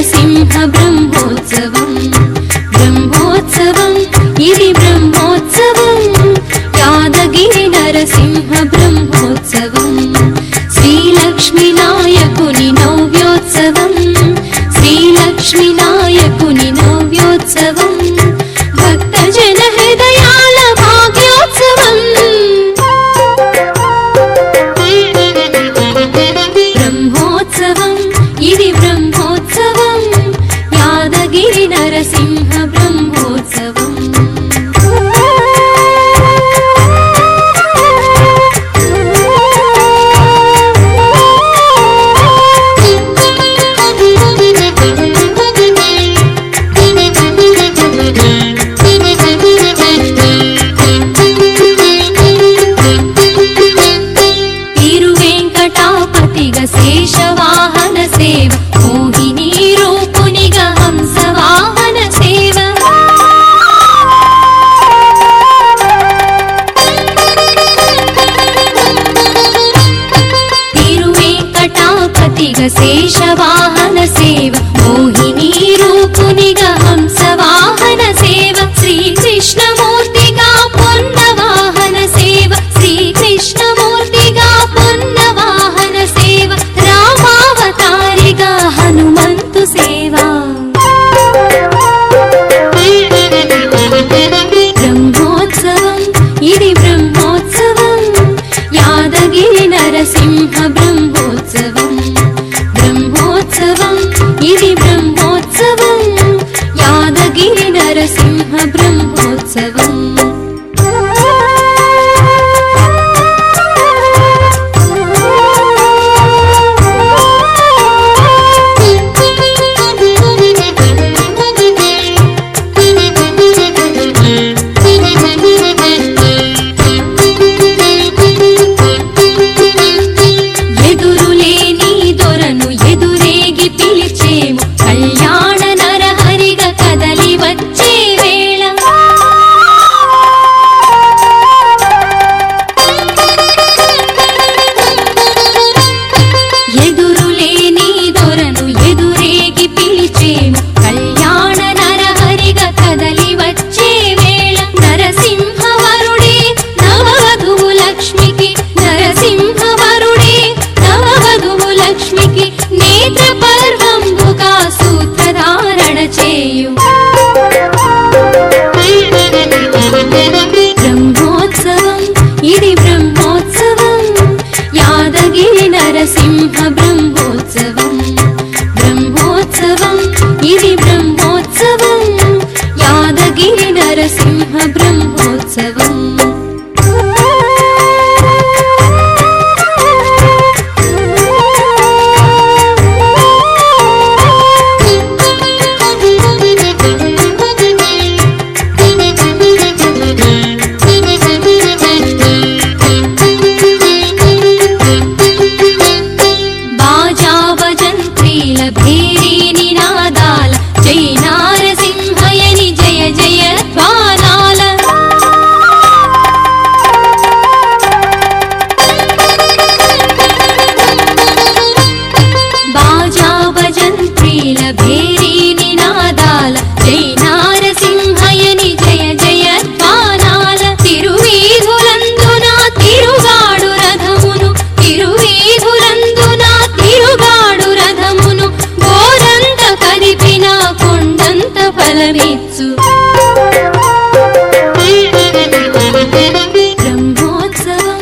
నరసింహ బ్రహ్మోత్సవం బ్రహ్మోత్సవం ఇది బ్రహ్మోత్సవం యాదగిరి నరసింహ బ్రహ్మోత్సవం శ్రీలక్ష్మీ నాయకుని నవ్యోత్సవం శ్రీలక్ష్మీ నాయకుని నవ్యోత్సవం భక్తజన హృదయాల భాగ్యోత్సవం బ్రహ్మోత్సవం ఇది బ్రహ్మోత్సవం యాదగిరి నరసింహ బ్రహ్మోత్సవం శేషవాహన సేవ మోహిని రూపునిగ హంసవాహన సేవ తిరువేంకటాపతిగ శేషవాహన సేవ మోహిని రూపునిగ హంసవాహన సేవ శ్రీకృష్ణమూర్తిగా పొన్నవాహన సేవ శ్రీకృష్ణమూర్తిగా పొన్నవాహన సేవ రామావతారిగా హనుమంతు సేవ బ్రహ్మోత్సవం ఇది బ్రహ్మోత్సవం యాదగిరి నరసింహ బ్రహ్మోత్సవం బ్రహ్మోత్సవం ఇది బ్రహ్మోత్సవం యాదగిరి నరసింహ బ్రహ్మోత్సవం కళ్యాణ నరహరిగా కదలి వచ్చే వేళ ఎదురులేని దొరను ఎదురేగి పిలిచేము కళ్యాణ నరహరిగా కదలి వచ్చే వేళ నరసింహవరుడే నవవధువు లక్ష్మికి నరసింహవరుడే నవవధువు లక్ష్మికి నేత్ర పర్వంబుగా సూత్రధారణ చేయు బ్రహ్మోత్సవం ఇది బ్రహ్మోత్సవం యాదగిరి నరసింహ బ్రహ్మోత్సవం బ్రహ్మోత్సవం ఇది బ్రహ్మోత్సవం యాదగిరి నరసింహ బ్రహ్మోత్సవం భేరీ నినాదాల జై నారసింహయని జయ జయ ధ్వానాల బాజా భజంత్రీల భేరీ నినాదాల జై నారసింహయని జయ జయ ధ్వానాల తిరువీధులందున తిరుగాడు రథమును తిరువీధులందున తిరుగాడు రథమును గోరంత కదిపిన కొండంత ఫలమిచ్చు బ్రహ్మోత్సవం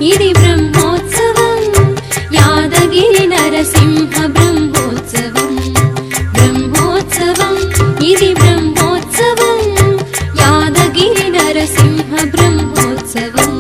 ఇది బ్రహ్మోత్సవం యాదగిరి నరసింహ బ్రహ్మోత్సవం బ్రహ్మోత్సవం ఇది బ్రహ్మోత్సవం యాదగిరి నరసింహ బ్రహ్మోత్సవం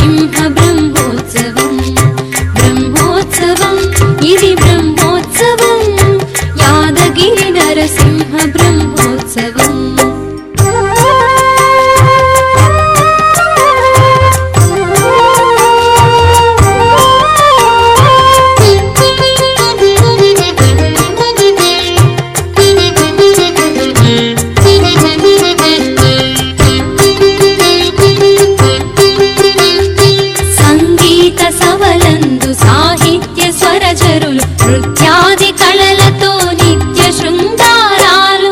నరసింహ బ్రహ్మోత్సవం బ్రహ్మోత్సవం ఇది బ్రహ్మోత్సవం యాదగిరి నరసింహ బ్రహ్మోత్సవం స్వరచరులు నృత్యాది కళలతో నిత్య శృంగారాలు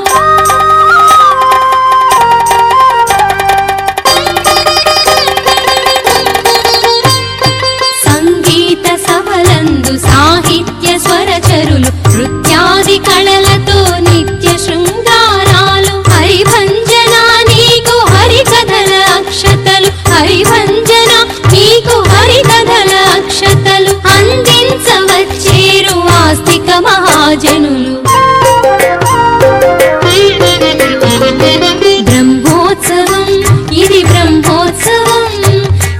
సంగీత సభలందు సాహిత్య స్వరచరులు నృత్యాది కళలతో నిత్య శృంగారాలు హరిభంజన నీకు హరికథల అక్షతలు హరిభంజన నీకు హరికథల అక్షతలు అందించవచ్చేరు ఆస్తిక మహాజనులు బ్రహ్మోత్సవం ఇది బ్రహ్మోత్సవం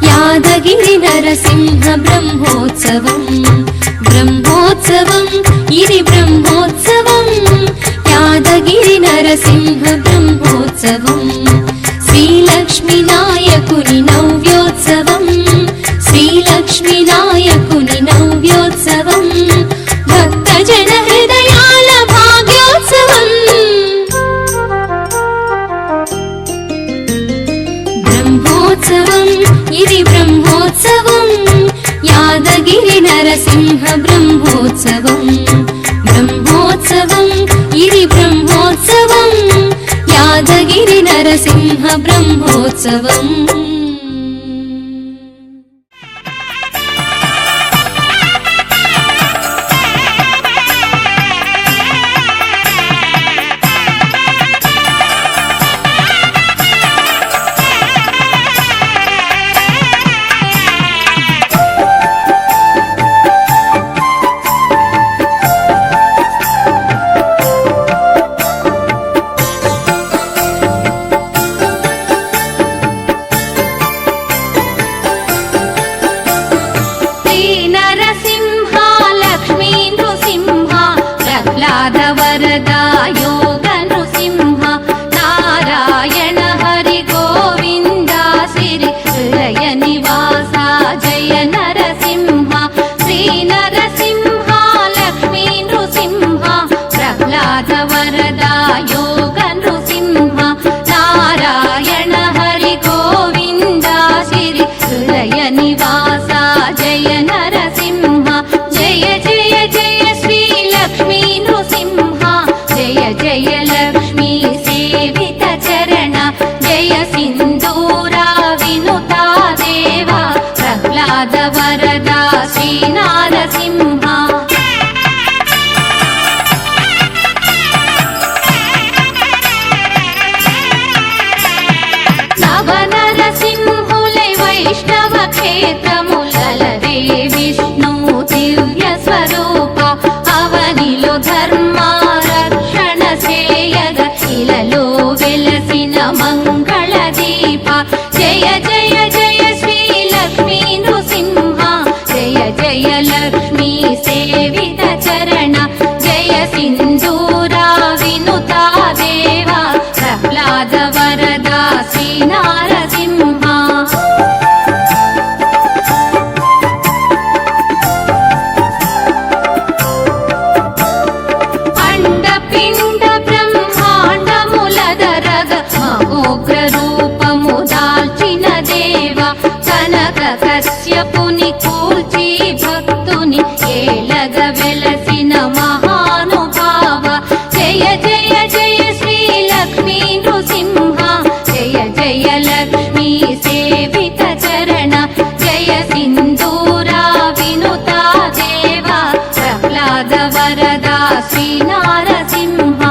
యాదగిరి నరసింహ బ్రహ్మోత్సవం బ్రహ్మోత్సవం ఇది బ్రహ్మోత్సవం యాదగిరి నరసింహ బ్రహ్మోత్సవం శ్రీలక్ష్మీ నాయకుని నవ్యోత్సవం శ్రీలక్ష్మీ నాయకుని నవ్యోత్సవం భక్తజన హృదయాల భాగ్యోత్సవం బ్రహ్మోత్సవం ఇది బ్రహ్మోత్సవం యాదగిరి నరసింహ బ్రహ్మోత్సవం బ్రహ్మోత్సవం ఇది బ్రహ్మోత్సవం యాదగిరి నరసింహ బ్రహ్మోత్సవం వరదా యోగ నృసింహ నారాయణ హరి గోవింద సిరి హృదయ నివాస జయ నరసింహ శ్రీ నరసింహ లక్ష్మీ నృసింహ ప్రహ్లాద వరదా యోగ నృసింహ నారాయణ హరి గోవింద సిరి హృదయ నివాస జయ నరసింహ జయ జయ జయ శ్రీ లక్ష్మీ నృసింహ జయ జయ లక్ష్మీ సేవిత చరణ జయ సింధూరా వినుతా దేవ ప్రహ్లాద వరదా శ్రీ నారసింహ నవ నరసింహులై వైష్ణవ క్షేత్రములలరే విష్ణు దివ్య స్వరూప అవనిలో ధర్మ రక్షణ చేయగ ఇలలో వెలసిన మంగళ దీప జయ జయ జయ శ్రీ లక్ష్మీ నృసింహ జయ జయ లక్ష్మీ సేవిత చరణ జయ సింధూరా వినుతా దేవ ప్రహ్లాద వరదా శ్రీ నారసింహ అండపిండ బ్రహ్మాండములదరగ మహోగ్ర రూపము దాల్చిన దేవ కనక కశ్యపుని కూల్చి భక్తుని ఏలగ వెలసిన మహానుభావ జయ జయ జయ శ్రీ లక్ష్మీ నృసింహ జయ జయ లక్ష్మీ సేవిత చరణ జయ సింధూరా వినుతా దేవ ప్రహ్లాద వరదా శ్రీ నారసింహ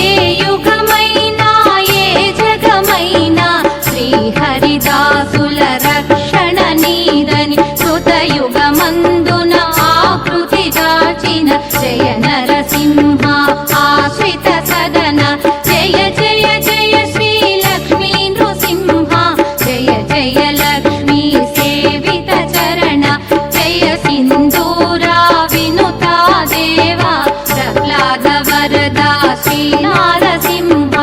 ఏ యుగమైనా ఏ జగమైనా శ్రీ హరిదాసుల రక్షణ నీదని కృతయుగమందున ఆకృతి దాచిన జయ నరసింహ ఆశ్రిత సదన జయ జయ జయ శ్రీ లక్ష్మీ నృసింహ జయ జయ లక్ష్మీ సేవిత చరణ జయ సింధూరా వినుతా దేవా ప్రహ్లాద వరదా శ్రీ నారసింహ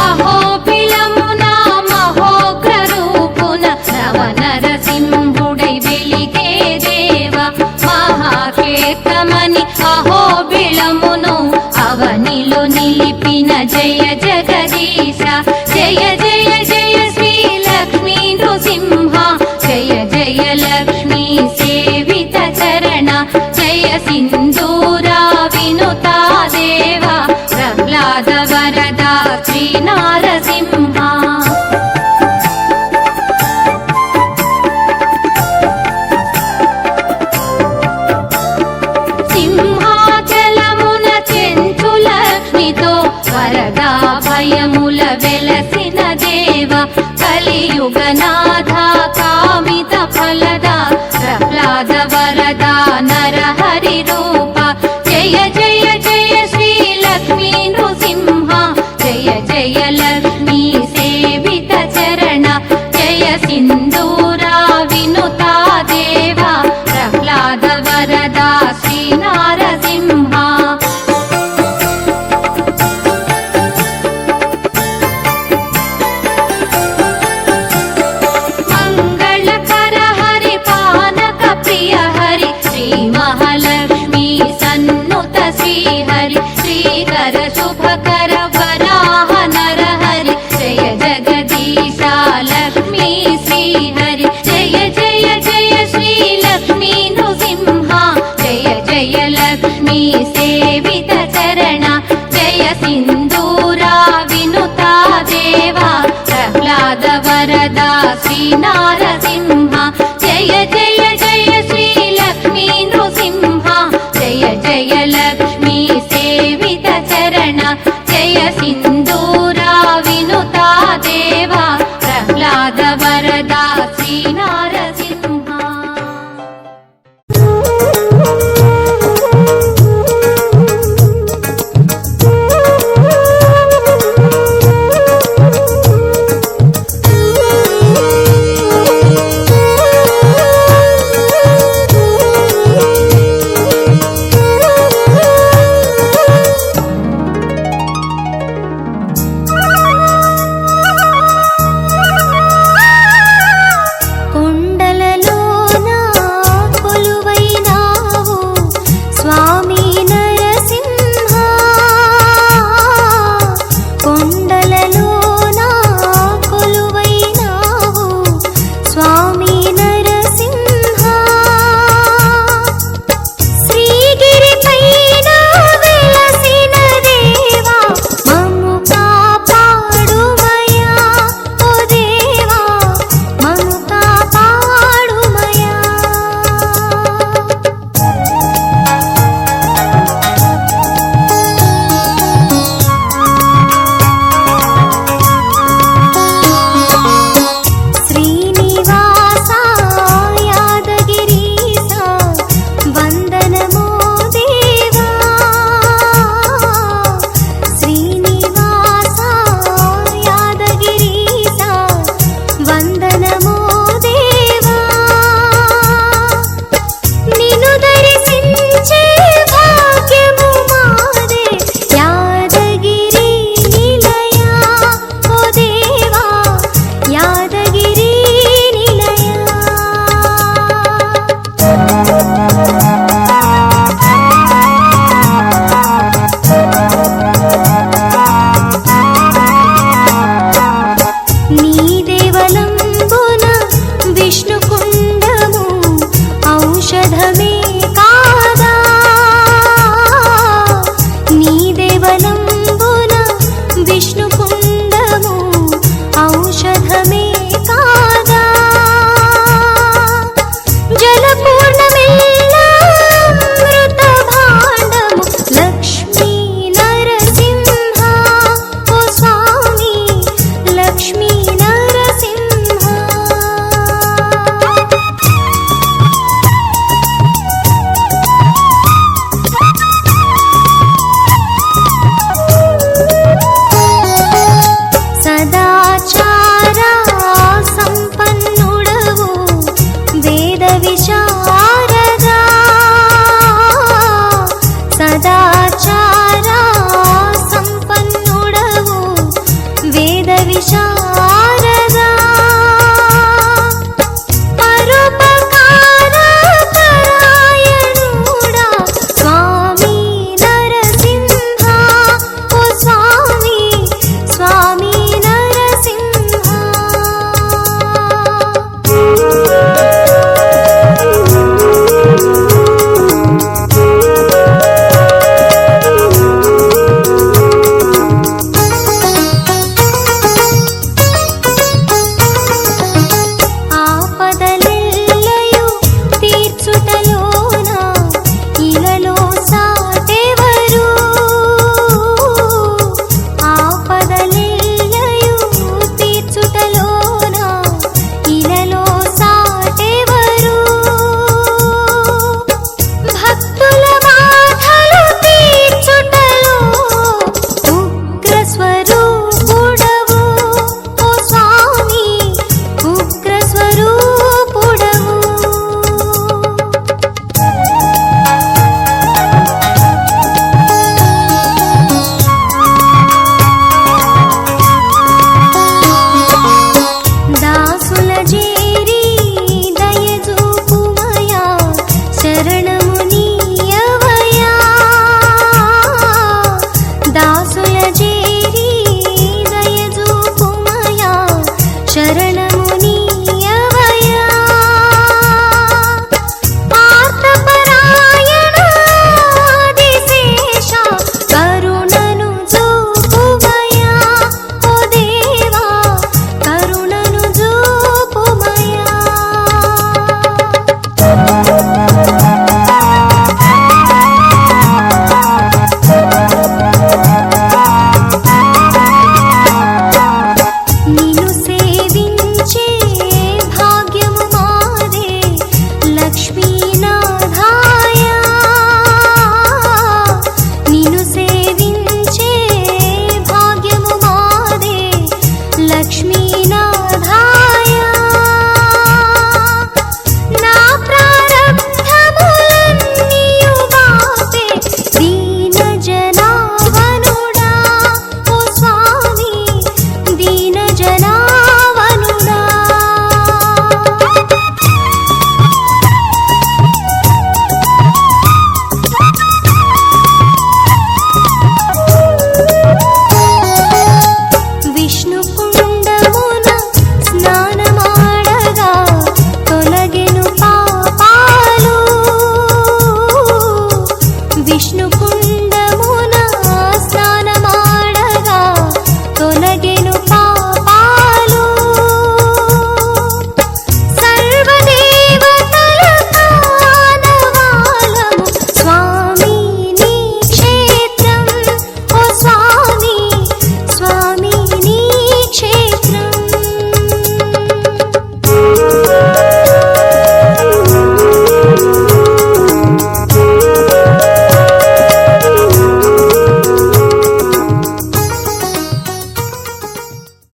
అహోబిలమున మహోగ్రరూపున నవ నరసింహుడై వెలిగే దేవ మహాకేతమని అహోబిలమును అవనిలో నిలిపిన జయ జగదీశ జయ జయ జయ శ్రీ లక్ష్మీ నృసింహ జయ జయ లక్ష్మీ సేవిత చరణ జయ సింధూరా వినుతా దేవా ప్రహ్లాద వరదా శ్రీ నారసింహ సింహాచలమున చెంచులక్ష్మితో వరదా భయముల వెలసిన దేవ కలియుగనాథ కామిత ఫలదా ప్రహ్లాద వరదా నరహరి రూప జయ జయ జయ శ్రీ లక్ష్మీ నృసింహ జయ జయ లక్ష్మీ సేవిత చరణ జయ సింధూరా వినుతా దేవా ప్రహ్లాద వరదా శ్రీ నారసింహ మంగళకర హరి పానక ప్రియ హరి శ్రీ మహాలక్ష్మీ సన్నుత శ్రీ హరి శ్రీకర శుభకర వరాహ నర హరి జయ జగదీశ లక్ష్మీ శ్రీ హరి జయ జయ జయ శ్రీ లక్ష్మీ నృసింహ జయ జయ లక్ష్మీ సేవిత చరణ జయ సింధూరా వినుతా దేవా ప్రహ్లాద వరదా శ్రీ నారసింహ జయ జయ జయ శ్రీ లక్ష్మీ నృసింహ జయ జయ లక్ష్మీ సేవిత చరణ జయ సింధూరా వినుతా దేవా ప్రహ్లాద వరదా శ్రీ నారసింహ విష్ణుకుండము ఔషధమే